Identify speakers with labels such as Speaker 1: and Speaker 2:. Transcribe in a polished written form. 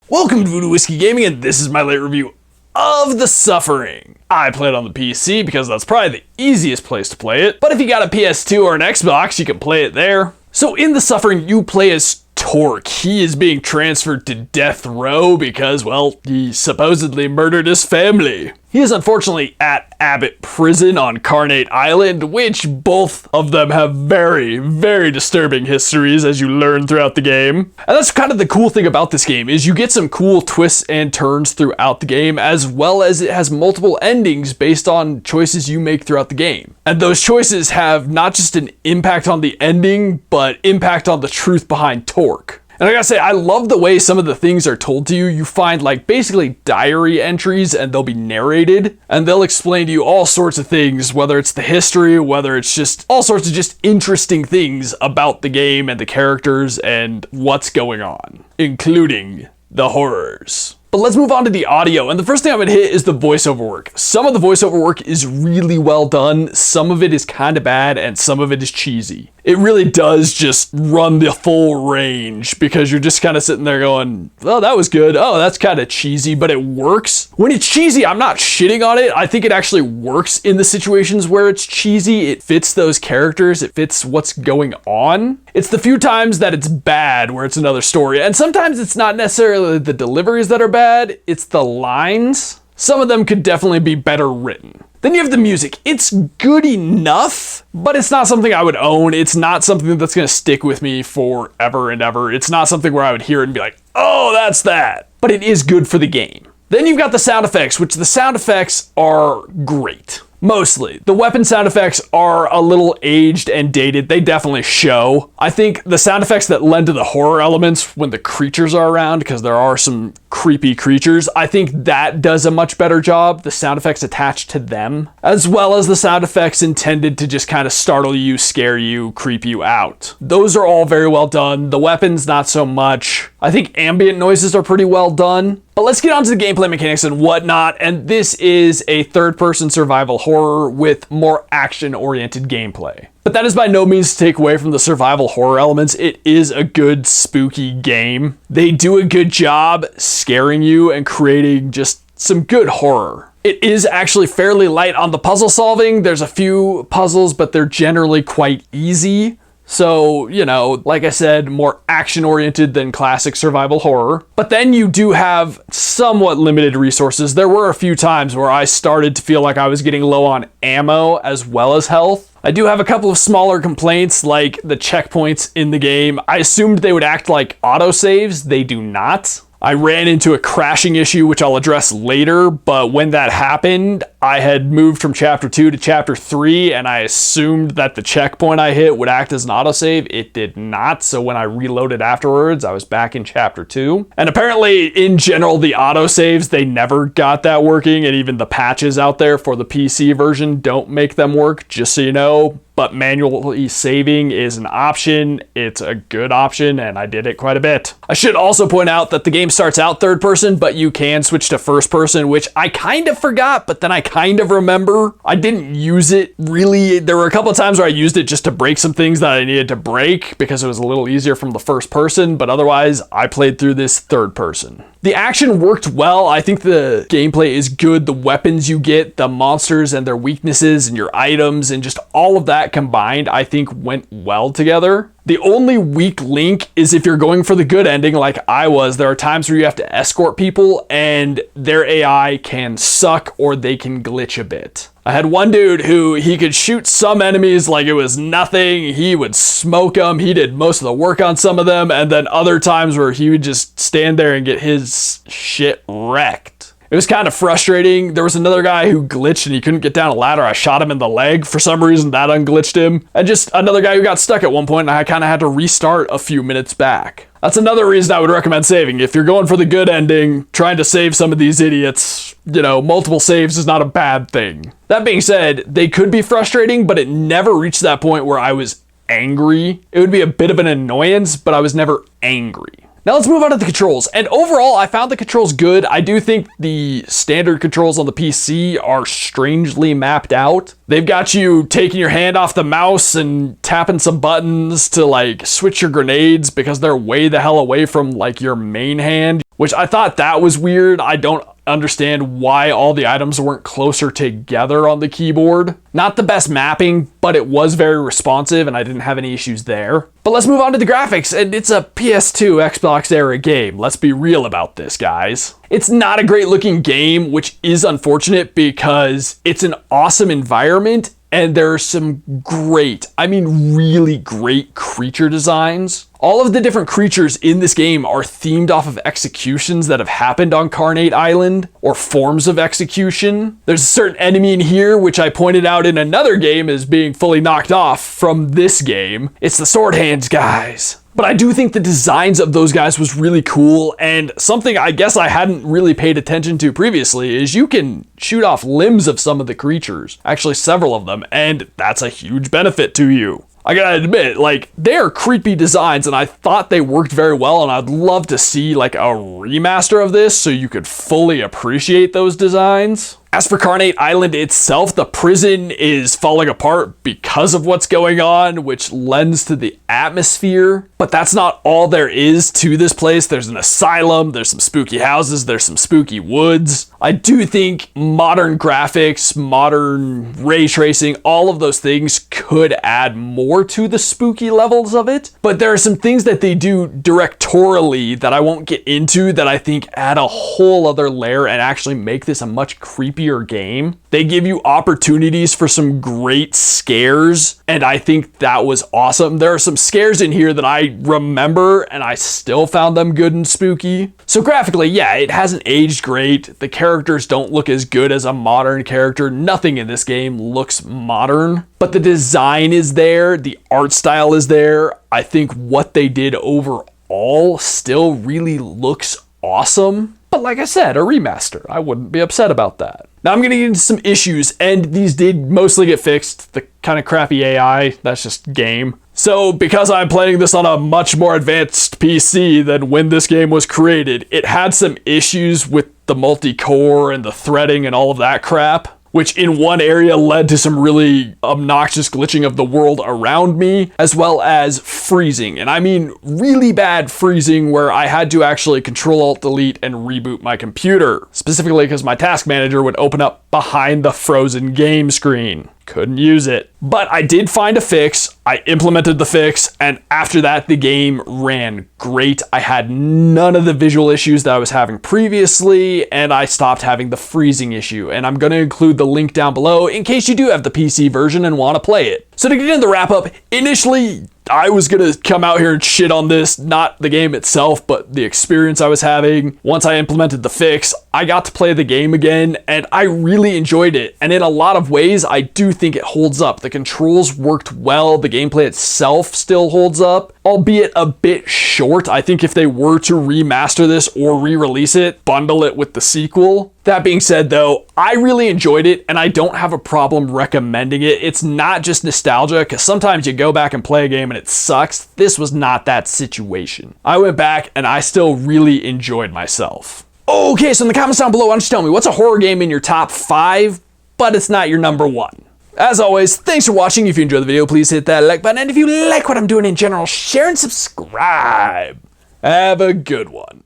Speaker 1: Welcome to Voodoo Whiskey Gaming, and this is my late review of The Suffering. I play it on the PC because that's probably the easiest place to play it, but if you got a PS2 or an Xbox, you can play it there. So in The Suffering, you play as Torque. He is being transferred to death row because, well, he supposedly murdered his family. He is unfortunately at Abbott Prison on Carnate Island, which both of them have very, very disturbing histories as you learn throughout the game. And that's kind of the cool thing about this game, is you get some cool twists and turns throughout the game, as well as it has multiple endings based on choices you make throughout the game. And those choices have not just an impact on the ending, but impact on the truth behind Torque. And I gotta say, I love the way some of the things are told to you. You find like basically diary entries and they'll be narrated and they'll explain to you all sorts of things, whether it's the history, whether it's just all sorts of just interesting things about the game and the characters and what's going on, including the horrors. But let's move on to the audio, and the first thing I'm gonna hit is the voiceover work. Some of the voiceover work is really well done, some of it is kind of bad, and some of it is cheesy. It really does just run the full range, because you're just kind of sitting there going, well, that was good, oh, that's kind of cheesy, but it works. When it's cheesy, I'm not shitting on it. I think it actually works in the situations where it's cheesy. It fits those characters, it fits what's going on. It's the few times that it's bad where it's another story, and sometimes it's not necessarily the deliveries that are bad, it's the lines. Some of them could definitely be better written. Then you have the music. It's good enough, but it's not something I would own. It's not something that's gonna stick with me forever and ever. It's not something where I would hear it and be like, oh, that's that. But it is good for the game. Then you've got the sound effects, which the sound effects are great. Mostly. The weapon sound effects are a little aged and dated. They definitely show. I think the sound effects that lend to the horror elements when the creatures are around, because there are some creepy creatures, I think that does a much better job. The sound effects attached to them, as well as the sound effects intended to just kind of startle you, scare you, creep you out. Those are all very well done. The weapons, not so much. I think ambient noises are pretty well done. But let's get on to the gameplay mechanics and whatnot, and this is a third-person survival horror with more action-oriented gameplay. But that is by no means to take away from the survival horror elements. It is a good, spooky game. They do a good job scaring you and creating just some good horror. It is actually fairly light on the puzzle solving. There's a few puzzles, but they're generally quite easy. So, you know, like I said, more action-oriented than classic survival horror. But then you do have somewhat limited resources. There were a few times where I started to feel like I was getting low on ammo as well as health. I do have a couple of smaller complaints, like the checkpoints in the game. I assumed they would act like autosaves. They do not. I ran into a crashing issue, which I'll address later, but when that happened, I had moved from chapter 2 to chapter 3, and I assumed that the checkpoint I hit would act as an autosave. It did not, so when I reloaded afterwards, I was back in chapter 2. And apparently, in general, the autosaves, they never got that working, and even the patches out there for the PC version don't make them work, just so you know. But manually saving is an option. It's a good option, and I did it quite a bit. I should also point out that the game starts out third person, but you can switch to first person, which I kind of forgot, but then I kind of remember. I didn't use it really. There were a couple of times where I used it just to break some things that I needed to break because it was a little easier from the first person, but otherwise I played through this third person. The action worked well. I think the gameplay is good. The weapons you get, the monsters and their weaknesses and your items and just all of that combined, I think went well together. The only weak link is if you're going for the good ending like I was, there are times where you have to escort people and their AI can suck or they can glitch a bit. I had one dude who he could shoot some enemies like it was nothing. He would smoke them. He did most of the work on some of them. And then other times where he would just stand there and get his shit wrecked. It was kind of frustrating. There was another guy who glitched and he couldn't get down a ladder. I shot him in the leg. For some reason, that unglitched him. And just another guy who got stuck at one point, and I kind of had to restart a few minutes back. That's another reason I would recommend saving. If you're going for the good ending, trying to save some of these idiots, you know, multiple saves is not a bad thing. That being said, they could be frustrating, but it never reached that point where I was angry. It would be a bit of an annoyance, but I was never angry. Now let's move on to the controls. And overall, I found the controls good. I do think the standard controls on the PC are strangely mapped out. They've got you taking your hand off the mouse and tapping some buttons to like switch your grenades because they're way the hell away from like your main hand, which I thought that was weird. I don't understand why all the items weren't closer together on the keyboard. Not the best mapping, but it was very responsive and I didn't have any issues there. But let's move on to the graphics, and it's a PS2 Xbox era game. Let's be real about this, guys. It's not a great looking game, which is unfortunate because it's an awesome environment and there are some great, I mean really great creature designs. All of the different creatures in this game are themed off of executions that have happened on Carnate Island, or forms of execution. There's a certain enemy in here, which I pointed out in another game as being fully knocked off from this game. It's the Sword Hands guys. But I do think the designs of those guys was really cool, and something I guess I hadn't really paid attention to previously is you can shoot off limbs of some of the creatures, actually several of them, and that's a huge benefit to you. I gotta admit, like, they are creepy designs and I thought they worked very well, and I'd love to see like a remaster of this so you could fully appreciate those designs. As for Carnate Island itself, the prison is falling apart because of what's going on, which lends to the atmosphere. But that's not all there is to this place. There's an asylum, there's some spooky houses, there's some spooky woods. I do think modern graphics, modern ray tracing, all of those things could add more to the spooky levels of it. But there are some things that they do directorially that I won't get into that I think add a whole other layer and actually make this a much creepier game. They give you opportunities for some great scares, and I think that was awesome. There are some scares in here that I remember and I still found them good and spooky. So graphically, yeah, it hasn't aged great. The characters don't look as good as a modern character. Nothing in this game looks modern, but the design is there, the art style is there. I think what they did overall still really looks awesome. But like I said, a remaster. I wouldn't be upset about that. Now I'm gonna get into some issues, and these did mostly get fixed. The kind of crappy AI, that's just game. So because I'm playing this on a much more advanced PC than when this game was created, it had some issues with the multi-core and the threading and all of that crap, which in one area led to some really obnoxious glitching of the world around me, as well as freezing. And I mean really bad freezing where I had to actually Control-Alt-Delete and reboot my computer, specifically because my task manager would open up behind the frozen game screen. Couldn't use it. But I did find a fix, I implemented the fix, and after that the game ran great. I had none of the visual issues that I was having previously, and I stopped having the freezing issue. And I'm gonna include the link down below in case you do have the PC version and wanna play it. So to get into the wrap up, initially I was gonna come out here and shit on this, not the game itself, but the experience I was having. Once I implemented the fix, I got to play the game again, and I really enjoyed it. And in a lot of ways, I do think it holds up. The controls worked well, the gameplay itself still holds up, albeit a bit short. I think if they were to remaster this or re-release it, bundle it with the sequel. That being said though, I really enjoyed it and I don't have a problem recommending it. It's not just nostalgia, because sometimes you go back and play a game and it sucks. This was not that situation. I went back and I still really enjoyed myself. Okay, so in the comments down below, why don't you tell me what's a horror game in your top 5, but it's not your number 1? As always, thanks for watching. If you enjoyed the video, please hit that like button. And if you like what I'm doing in general, share and subscribe. Have a good one.